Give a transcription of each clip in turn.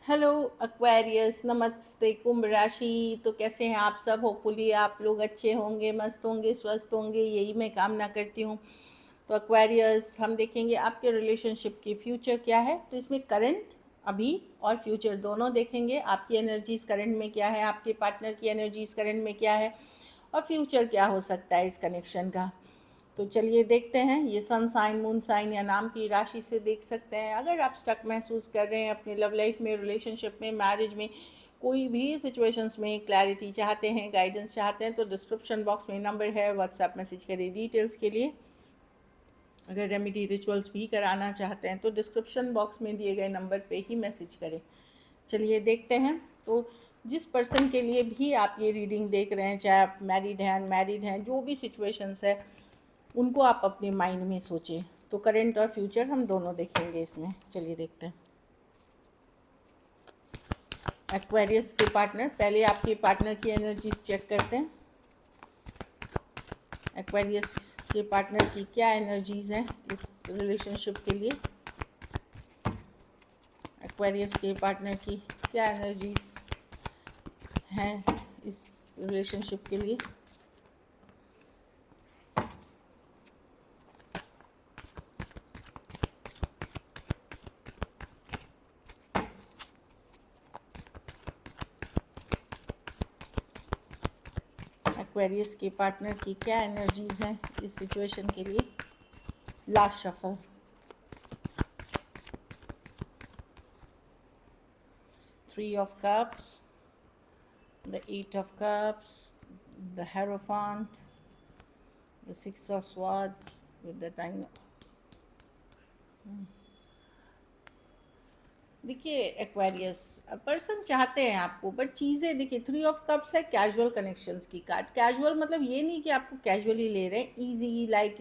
Hello Aquarius, नमस्ते कुंभ राशि। तो कैसे हैं आप सब? होपफुली आप लोग अच्छे होंगे, मस्त होंगे, स्वस्थ होंगे, यही मैं कामना करती हूँ। तो एक्वेरियस, हम देखेंगे आपके रिलेशनशिप की फ्यूचर क्या है। तो इसमें करंट, अभी और फ्यूचर दोनों देखेंगे। आपकी एनर्जीज करंट में क्या है, आपके पार्टनर की एनर्जीज करंट में क्या है, और फ्यूचर क्या हो सकता है इस कनेक्शन का। तो चलिए देखते हैं। ये सन साइन, मून साइन या नाम की राशि से देख सकते हैं। अगर आप स्टक महसूस कर रहे हैं अपनी लव लाइफ में, रिलेशनशिप में, मैरिज में, कोई भी सिचुएशंस में क्लैरिटी चाहते हैं, गाइडेंस चाहते हैं, तो डिस्क्रिप्शन बॉक्स में नंबर है, व्हाट्सएप मैसेज करिए डिटेल्स के लिए। अगर रेमेडी रिचुअल्स भी कराना चाहते हैं तो डिस्क्रिप्शन बॉक्स में दिए गए नंबर पे ही मैसेज करें। चलिए देखते हैं। तो जिस पर्सन के लिए भी आप ये रीडिंग देख रहे हैं, चाहे आप मैरिड हैं, अनमैरिड हैं, जो भी सिचुएशंस है उनको आप अपने माइंड में सोचें। तो करंट और फ्यूचर हम दोनों देखेंगे इसमें। चलिए देखते हैं। एक्वेरियस के पार्टनर, पहले आपके पार्टनर की एनर्जीज चेक करते हैं। एक्वेरियस के पार्टनर की क्या एनर्जीज हैं इस रिलेशनशिप के लिए। एक्वेरियस के पार्टनर की क्या एनर्जीज हैं इस रिलेशनशिप के लिए। एक्वेरियस के पार्टनर की क्या एनर्जीज हैं इस सिचुएशन के लिए। Last shuffle. Three of Cups, the Eight of Cups, the Hierophant, the Six of Swords with the Nine. देखिए एक्वेरियस, पर्सन चाहते हैं आपको, बट चीज़ें देखिए, थ्री ऑफ कप्स है कैजुअल कनेक्शंस की कार्ड। कैजुअल मतलब ये नहीं कि आपको कैजुअली ले रहे हैं, easy, like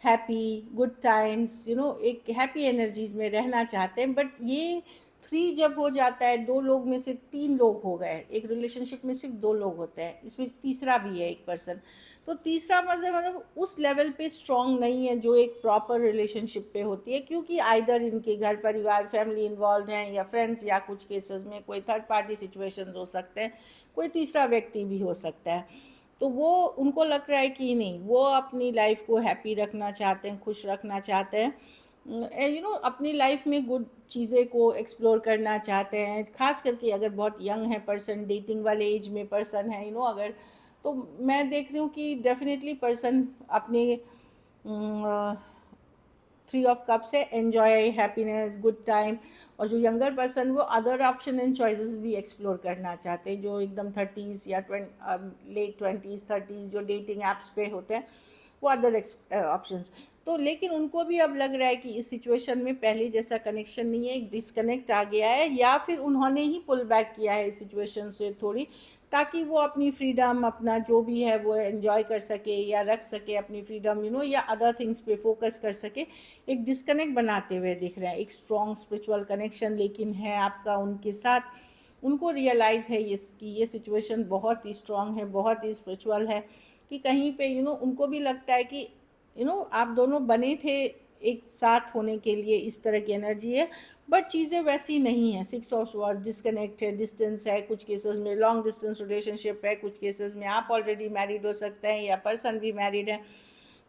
happy, good times, एक हैप्पी एनर्जीज में रहना चाहते हैं। बट ये थ्री जब हो जाता है, दो लोग में से तीन लोग हो गए। एक रिलेशनशिप में सिर्फ दो लोग होते हैं, इसमें तीसरा भी है एक पर्सन। तो तीसरा मतलब उस लेवल पे स्ट्रांग नहीं है जो एक प्रॉपर रिलेशनशिप पे होती है, क्योंकि आइदर इनके घर परिवार फैमिली इन्वॉल्व हैं, या फ्रेंड्स, या कुछ केसेस में कोई थर्ड पार्टी सिचुएशंस हो सकते हैं, कोई तीसरा व्यक्ति भी हो सकता है। तो वो उनको लग रहा है कि नहीं, वो अपनी लाइफ को हैप्पी रखना चाहते हैं, खुश रखना चाहते हैं, अपनी लाइफ में गुड चीज़ें को एक्सप्लोर करना चाहते हैं। खास करके अगर बहुत यंग है पर्सन, डेटिंग वाले एज में पर्सन है, अगर, तो मैं देख रही हूँ कि डेफिनेटली पर्सन अपने थ्री ऑफ कप्स है, एन्जॉय, हैप्पीनेस, गुड टाइम। और जो यंगर पर्सन, वो अदर ऑप्शन एंड चॉइसेस भी एक्सप्लोर करना चाहते हैं, जो एकदम थर्टीज़ या लेट ट्वेंटीज़ थर्टीज़ जो डेटिंग ऐप्स पे होते हैं, वो अदर ऑप्शंस। तो लेकिन उनको भी अब लग रहा है कि इस सिचुएशन में पहले जैसा कनेक्शन नहीं है, एक डिस्कनेक्ट आ गया है, या फिर उन्होंने ही पुल बैक किया है इस सिचुएशन से थोड़ी, ताकि वो अपनी फ्रीडम, अपना जो भी है वो एंजॉय कर सके या रख सके अपनी फ्रीडम, या अदर थिंग्स पे फोकस कर सके। एक डिस्कनेक्ट बनाते हुए दिख रहे हैं। एक स्ट्रॉन्ग स्पिरिचुअल कनेक्शन लेकिन है आपका उनके साथ। उनको रियलाइज़ है ये सिचुएशन बहुत ही स्ट्रॉन्ग है, बहुत ही स्पिरिचुअल है, कि कहीं पे उनको भी लगता है कि आप दोनों बने थे एक साथ होने के लिए, इस तरह की एनर्जी है। बट चीज़ें वैसी नहीं है। सिक्स ऑफ स्वॉर्ड डिस्कनेक्ट है, डिस्टेंस है, कुछ केसेस में लॉन्ग डिस्टेंस रिलेशनशिप है, कुछ केसेस में आप ऑलरेडी मैरिड हो सकते हैं या पर्सन भी मैरिड है।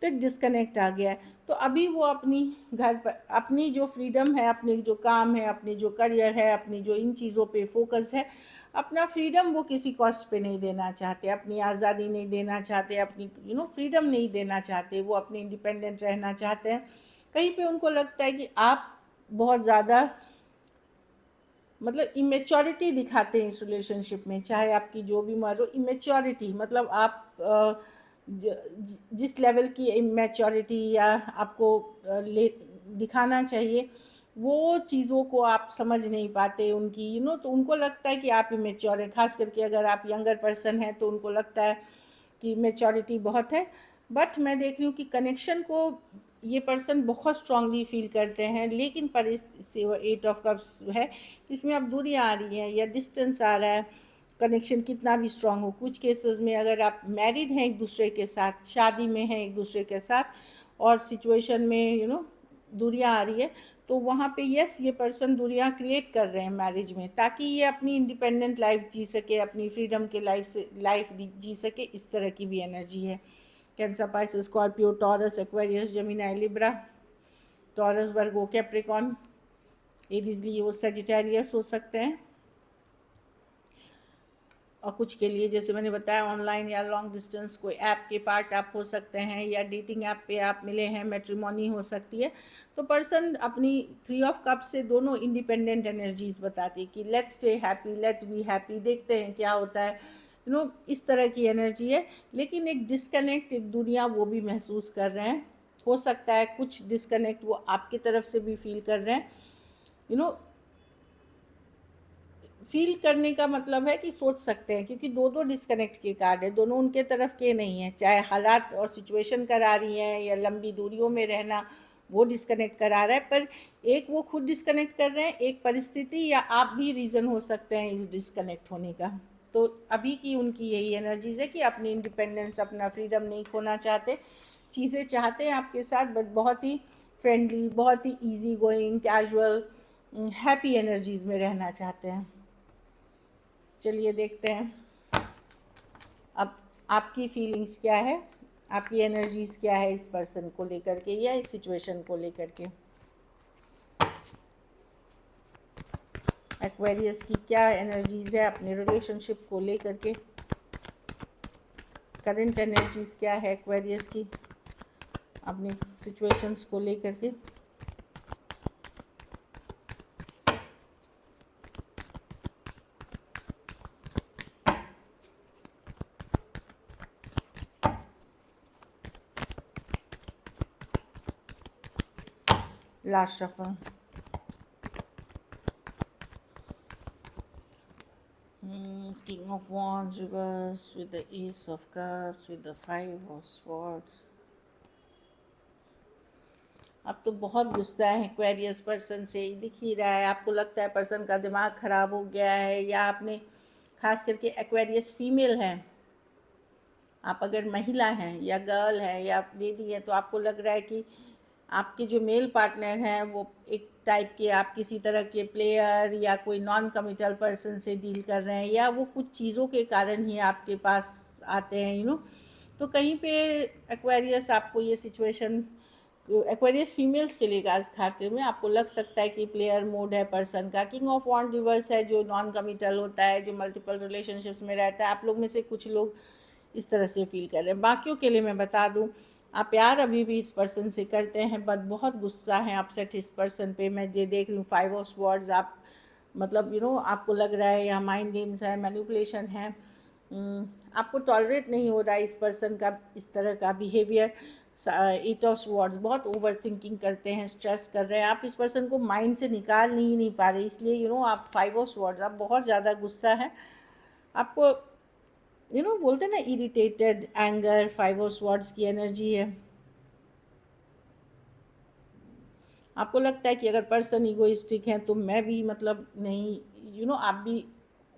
तो एक डिस्कनेक्ट आ गया है। तो अभी वो अपनी घर पर अपनी जो फ्रीडम है, अपने जो काम है, अपनी जो करियर है, अपनी जो इन चीज़ों पे फोकस है, अपना फ्रीडम वो किसी कॉस्ट पे नहीं देना चाहते, अपनी आज़ादी नहीं देना चाहते, अपनी फ्रीडम नहीं देना चाहते, वो अपनी इंडिपेंडेंट रहना चाहते हैं। कहीं पे उनको लगता है कि आप बहुत ज़्यादा मतलब इमेच्योरिटी दिखाते हैं इस रिलेशनशिप में, चाहे आपकी जो भी उम्र हो। इमेच्योरिटी मतलब आप जिस लेवल की इमेच्योरिटी या आपको ले दिखाना चाहिए, वो चीज़ों को आप समझ नहीं पाते उनकी, तो उनको लगता है कि आप इमेच्योर हैं। खास करके अगर आप यंगर पर्सन हैं तो उनको लगता है कि मैच्योरिटी बहुत है। बट मैं देख रही हूँ कि कनेक्शन को ये पर्सन बहुत स्ट्रांगली फील करते हैं, लेकिन पर इससे वो एट ऑफ कप्स है, इसमें अब दूरियाँ आ रही हैं या डिस्टेंस आ रहा है। कनेक्शन कितना भी स्ट्रांग हो, कुछ केसेस में अगर आप मैरिड हैं एक दूसरे के साथ, शादी में हैं एक दूसरे के साथ, और सिचुएशन में दूरियाँ आ रही है, तो वहाँ पे यस ये पर्सन दूरियां क्रिएट कर रहे हैं मैरिज में, ताकि ये अपनी इंडिपेंडेंट लाइफ जी सके, अपनी फ्रीडम के लाइफ जी सके। इस तरह की भी एनर्जी है। Cancer, Pisces, Scorpio, Taurus, Aquarius, Gemini, Libra, Taurus, Virgo, Capricorn, Aries, Leo, Sagittarius हो सकते हैं। और कुछ के लिए जैसे मैंने बताया ऑनलाइन या लॉन्ग डिस्टेंस कोई ऐप के पार्ट आप हो सकते हैं, या डेटिंग ऐप पे आप मिले हैं, मैट्रिमोनी हो सकती है। तो पर्सन अपनी 3 ऑफ कप से दोनों इंडिपेंडेंट एनर्जीज बताती है कि let's stay happy, let's be happy, देखते हैं क्या होता है, इस तरह की एनर्जी है। लेकिन एक डिस्कनेक्ट, एक दुनिया वो भी महसूस कर रहे हैं। हो सकता है कुछ डिस्कनेक्ट वो आपकी तरफ से भी फील कर रहे हैं। फील करने का मतलब है कि सोच सकते हैं, क्योंकि दो दो डिस्कनेक्ट के कार्ड है, दोनों उनके तरफ के नहीं हैं। चाहे हालात और सिचुएशन करा रही हैं या लंबी दूरियों में रहना वो डिस्कनेक्ट करा रहा है, पर एक वो खुद डिस्कनेक्ट कर रहे हैं, एक परिस्थिति या आप भी रीज़न हो सकते हैं इस डिस्कनेक्ट होने का। तो अभी की उनकी यही एनर्जीज है कि अपनी इंडिपेंडेंस, अपना फ्रीडम नहीं खोना चाहते, चीज़ें चाहते हैं आपके साथ, बट बहुत ही फ्रेंडली, बहुत ही easy going, casual, happy energies में रहना चाहते हैं। चलिए देखते हैं अब आपकी फीलिंग्स क्या है, आपकी एनर्जीज क्या है इस पर्सन को लेकर के या इस सिचुएशन को लेकर के। एक्वेरियस की क्या एनर्जीज है अपने रिलेशनशिप को लेकर के, करंट एनर्जीज क्या है एक्वेरियस की अपनी सिचुएशंस को लेकर के। Last shuffle, King of Wands reverse with the Ace of Cups with the 5 of Swords। अब तो बहुत गुस्सा है एक्वेरियस पर्सन से, दिख ही रहा है। आपको लगता है पर्सन का दिमाग ख़राब हो गया है, या आपने खास करके एक्वेरियस फीमेल हैं, आप अगर महिला हैं या गर्ल हैं या लेडी हैं, तो आपको लग रहा है कि आपके जो मेल पार्टनर हैं वो एक टाइप के आप किसी तरह के प्लेयर या कोई नॉन कमिटल पर्सन से डील कर रहे हैं, या वो कुछ चीज़ों के कारण ही आपके पास आते हैं। तो कहीं पे एक्वेरियस आपको ये सिचुएशन, एक्वेरियस फीमेल्स के लिए खास खाते में आपको लग सकता है कि प्लेयर मोड है पर्सन का। किंग ऑफ वॉन्ड रिवर्स है, जो नॉन कमिटल होता है, जो मल्टीपल रिलेशनशिप्स में रहता है। आप लोग में से कुछ लोग इस तरह से फील कर रहे हैं। बाकियों के लिए मैं बता दूं, आप प्यार अभी भी इस पर्सन से करते हैं, बट बहुत गुस्सा है, अपसेट इस पर्सन पे। मैं ये देख रही हूँ 5 ऑफ स्वॉर्ड्स, आप मतलब आपको लग रहा है यहाँ माइंड गेम्स है, मैनिपुलेशन है, आपको टॉलरेट नहीं हो रहा है इस पर्सन का इस तरह का बिहेवियर। 8 ऑफ स्वॉर्ड्स, बहुत ओवर थिंकिंग करते हैं, स्ट्रेस कर रहे हैं, आप इस पर्सन को माइंड से निकाल नहीं पा रहे, इसलिए आप 5 ऑफ स्वॉर्ड्स, आप बहुत ज़्यादा गुस्सा है। आपको बोलते हैं ना इरिटेटेड, एंगर, 5 ऑफ स्वॉर्ड्स की एनर्जी है। आपको लगता है कि अगर पर्सन इगोइस्टिक है तो मैं भी मतलब नहीं, आप भी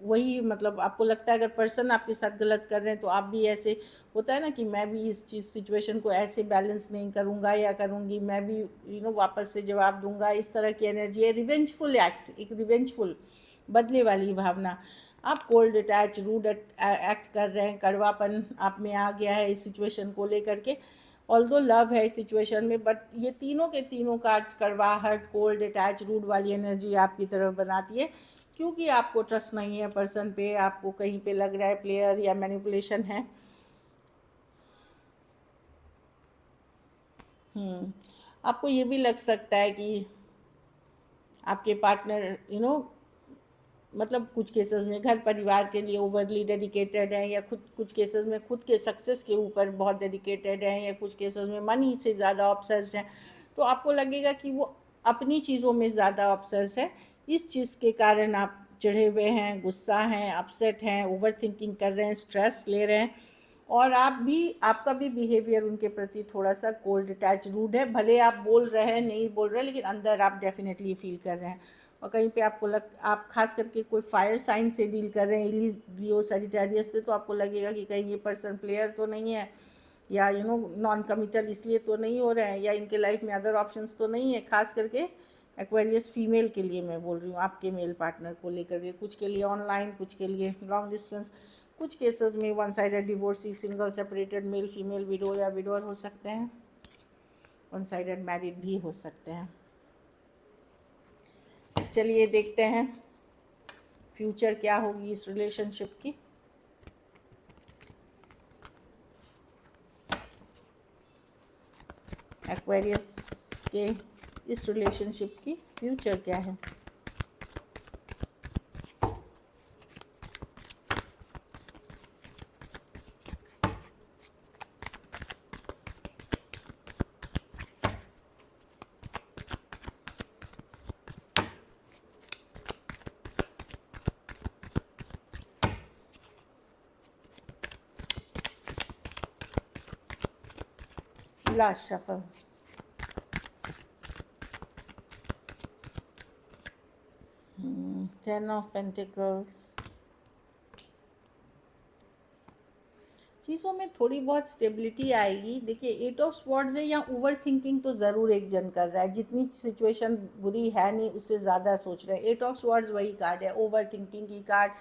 वही, मतलब आपको लगता है अगर पर्सन आपके साथ गलत कर रहे हैं तो आप भी ऐसे, होता है ना कि मैं भी इस चीज़ सिचुएशन को ऐसे बैलेंस नहीं करूँगा या करूँगी, मैं भी वापस से जवाब दूंगा। इस तरह की एनर्जी है। रिवेंजफुल एक्ट, एक रिवेंजफुल बदले वाली भावना। आप कोल्ड, अटैच, रूड एक्ट कर रहे हैं, कड़वापन आप में आ गया है इस सिचुएशन को लेकर के। ऑल्दो लव है इस सिचुएशन में, बट ये तीनों के तीनों कार्ड्स कड़वाहट, कोल्ड, अटैच, रूड वाली एनर्जी आपकी तरफ बनाती है, क्योंकि आपको ट्रस्ट नहीं है पर्सन पे, आपको कहीं पे लग रहा है प्लेयर या मैनिपुलेशन है। आपको ये भी लग सकता है कि आपके पार्टनर मतलब कुछ केसेस में घर परिवार के लिए ओवरली डेडिकेटेड है, या कुछ केसेस में खुद के सक्सेस के ऊपर बहुत डेडिकेटेड है, या कुछ केसेस में मनी से ज़्यादा ऑब्सेस्ड है। तो आपको लगेगा कि वो अपनी चीज़ों में ज़्यादा ऑब्सेस्ड है। इस चीज़ के कारण आप चिढ़े हुए हैं, गुस्सा हैं, अपसेट हैं, ओवर थिंकिंग कर रहे हैं, स्ट्रेस ले रहे हैं, और आपका भी बिहेवियर उनके प्रति थोड़ा सा कोल्ड, अटैच, रूड है। भले आप बोल रहे हैं, नहीं बोल रहे, लेकिन अंदर आप डेफिनेटली फील कर रहे हैं। और कहीं पे आप खास करके कोई फायर साइन से डील कर रहे हैं, लियो, सजिटेरियस से, तो आपको लगेगा कि कहीं ये पर्सन प्लेयर तो नहीं है, या नॉन कमिटल इसलिए तो नहीं हो रहे हैं, या इनके लाइफ में अदर ऑप्शंस तो नहीं है। खास करके एक्वेरियस फीमेल के लिए मैं बोल रही हूँ, आपके मेल पार्टनर को लेकर के, कुछ के लिए ऑनलाइन, कुछ के लिए लॉन्ग डिस्टेंस, कुछ केसेस में one sided divorcee, single separated, male female, window या विडोअर हो सकते हैं, वन साइडेड मैरिड भी हो सकते हैं। चलिए देखते हैं फ्यूचर क्या होगी इस रिलेशनशिप की। एक्वेरियस के इस रिलेशनशिप की फ्यूचर क्या है। Last shuffle, ten of pentacles. चीज़ों में थोड़ी बहुत स्टेबिलिटी आएगी। देखिए, एट ऑफ स्वॉर्ड्स है, या ओवर थिंकिंग तो ज़रूर एक जन कर रहा है, जितनी सिचुएशन बुरी है नहीं उससे ज़्यादा सोच रहे हैं। एट ऑफ स्वॉर्ड्स वही कार्ड है, ओवर थिंकिंग की कार्ड।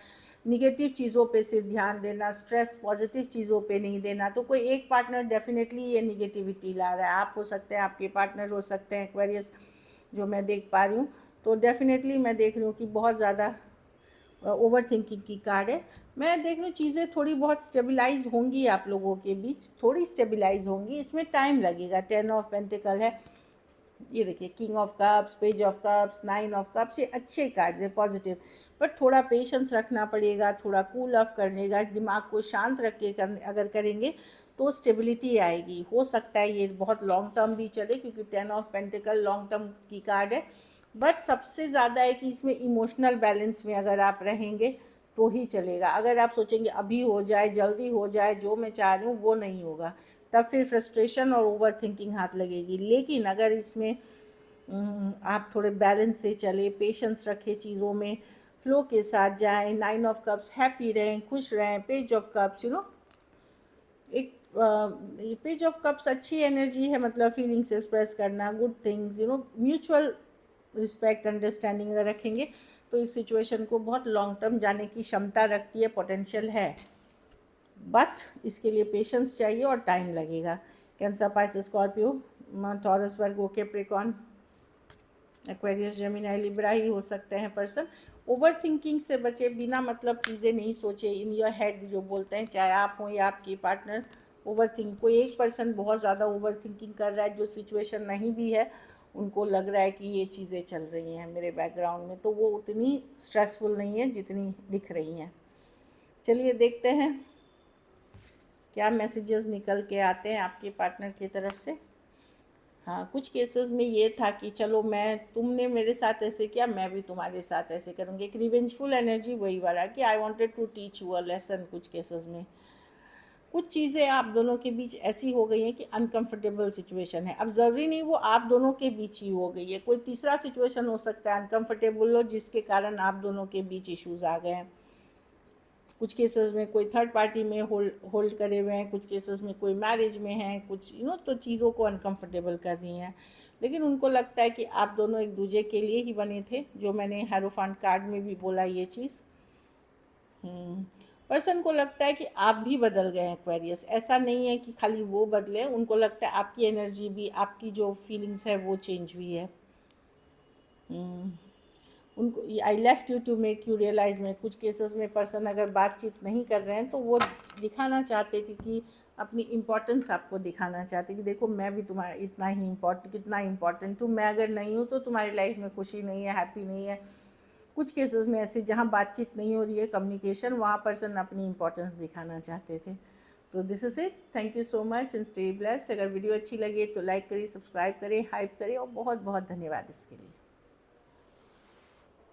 निगेटिव चीज़ों पे सिर्फ ध्यान देना, स्ट्रेस पॉजिटिव चीज़ों पे नहीं देना। तो कोई एक पार्टनर डेफिनेटली ये निगेटिविटी ला रहा है। आप हो सकते हैं, आपके पार्टनर हो सकते हैं एक्वेरियस, जो मैं देख पा रही हूँ। तो डेफिनेटली मैं देख रही हूँ कि बहुत ज़्यादा ओवर थिंकिंग की कार्ड है। मैं देख रही हूँ चीज़ें थोड़ी बहुत स्टेबलाइज होंगी, आप लोगों के बीच थोड़ी स्टेबलाइज होंगी, इसमें टाइम लगेगा। 10 ऑफ पेंटिकल है, ये देखिए, king of cups, page of cups, 9 of cups, ये अच्छे कार्ड है, पॉजिटिव। बट थोड़ा पेशेंस रखना पड़ेगा, थोड़ा कूल ऑफ करने का, दिमाग को शांत रख के अगर करेंगे तो स्टेबिलिटी आएगी। हो सकता है ये बहुत लॉन्ग टर्म भी चले, क्योंकि 10 ऑफ पेंटिकल लॉन्ग टर्म की कार्ड है। बट सबसे ज़्यादा है कि इसमें इमोशनल बैलेंस में अगर आप रहेंगे तो ही चलेगा। अगर आप सोचेंगे अभी हो जाए, जल्दी हो जाए, जो मैं चाह रही हूँ वो नहीं होगा, तब फिर फ्रस्ट्रेशन और ओवर थिंकिंग हाथ लगेगी। लेकिन अगर इसमें आप थोड़े बैलेंस से चले, पेशेंस रखें चीज़ों में, फ्लो के साथ जाएं, 9 ऑफ कप्स, हैप्पी रहें, खुश रहें, पेज ऑफ कप्स, एक पेज ऑफ कप्स अच्छी एनर्जी है, मतलब फीलिंग्स एक्सप्रेस करना, good things, mutual respect, understanding अगर रखेंगे तो इस सिचुएशन को बहुत लॉन्ग टर्म जाने की क्षमता रखती है, पोटेंशियल है। बट इसके लिए पेशेंस चाहिए और टाइम लगेगा। कैंसर, पाइसेस, स्कॉर्पियो, टॉरस, वर्गो, कैप्रिकॉर्न, एक्वेरियस, जेमिनी, लिब्रा ही हो सकते हैं पर्सन। ओवर थिंकिंग से बचे, बिना मतलब चीज़ें नहीं सोचे, इन योर हेड जो बोलते हैं, चाहे आप हों या आपकी पार्टनर। ओवर थिंक, कोई एक पर्सन बहुत ज़्यादा ओवर थिंकिंग कर रहा है, जो सिचुएशन नहीं भी है, उनको लग रहा है कि ये चीज़ें चल रही हैं मेरे बैकग्राउंड में, तो वो उतनी स्ट्रेसफुल नहीं है जितनी दिख रही हैं। चलिए देखते हैं क्या मैसेजेस निकल के आते हैं आपके पार्टनर की तरफ से। हाँ, कुछ केसेस में ये था कि चलो तुमने मेरे साथ ऐसे किया, मैं भी तुम्हारे साथ ऐसे करूँगी। एक रिवेंजफुल एनर्जी वही वाला कि I wanted to teach you a lesson. कुछ केसेस में कुछ चीज़ें आप दोनों के बीच ऐसी हो गई हैं कि अनकंफर्टेबल सिचुएशन है। अब ज़रूरी नहीं वो आप दोनों के बीच ही हो गई है, कोई तीसरा सिचुएशन हो सकता है अनकंफर्टेबल हो, जिसके कारण आप दोनों के बीच इश्यूज़ आ गए हैं। कुछ केसेस में कोई थर्ड पार्टी में होल्ड करे हुए हैं, कुछ केसेस में कोई मैरिज में है, कुछ तो चीज़ों को अनकंफर्टेबल कर रही हैं। लेकिन उनको लगता है कि आप दोनों एक दूसरे के लिए ही बने थे, जो मैंने हेरोफांट कार्ड में भी बोला ये चीज़। पर्सन को लगता है कि आप भी बदल गए हैं एक्वेरियस, ऐसा नहीं है कि खाली वो बदले, उनको लगता है आपकी एनर्जी भी, आपकी जो फीलिंग्स है वो चेंज हुई है। उनको I left you to make you realize में, कुछ केसेस में पर्सन अगर बातचीत नहीं कर रहे हैं तो वो दिखाना चाहते थे कि अपनी इम्पोर्टेंस आपको दिखाना चाहते कि देखो मैं भी तुम्हारा इतना ही कितना इम्पोर्टेंट हूँ, मैं अगर नहीं हूँ तो तुम्हारी लाइफ में खुशी नहीं है, हैप्पी नहीं है। कुछ केसेस में ऐसे जहाँ बातचीत नहीं हो रही है, कम्युनिकेशन, वहाँ पर्सन अपनी इम्पोर्टेंस दिखाना चाहते थे। तो this is it, thank you so much and stay blessed. अगर वीडियो अच्छी लगे तो लाइक करिए, सब्सक्राइब करें, हाइप करें, और बहुत बहुत धन्यवाद इसके लिए।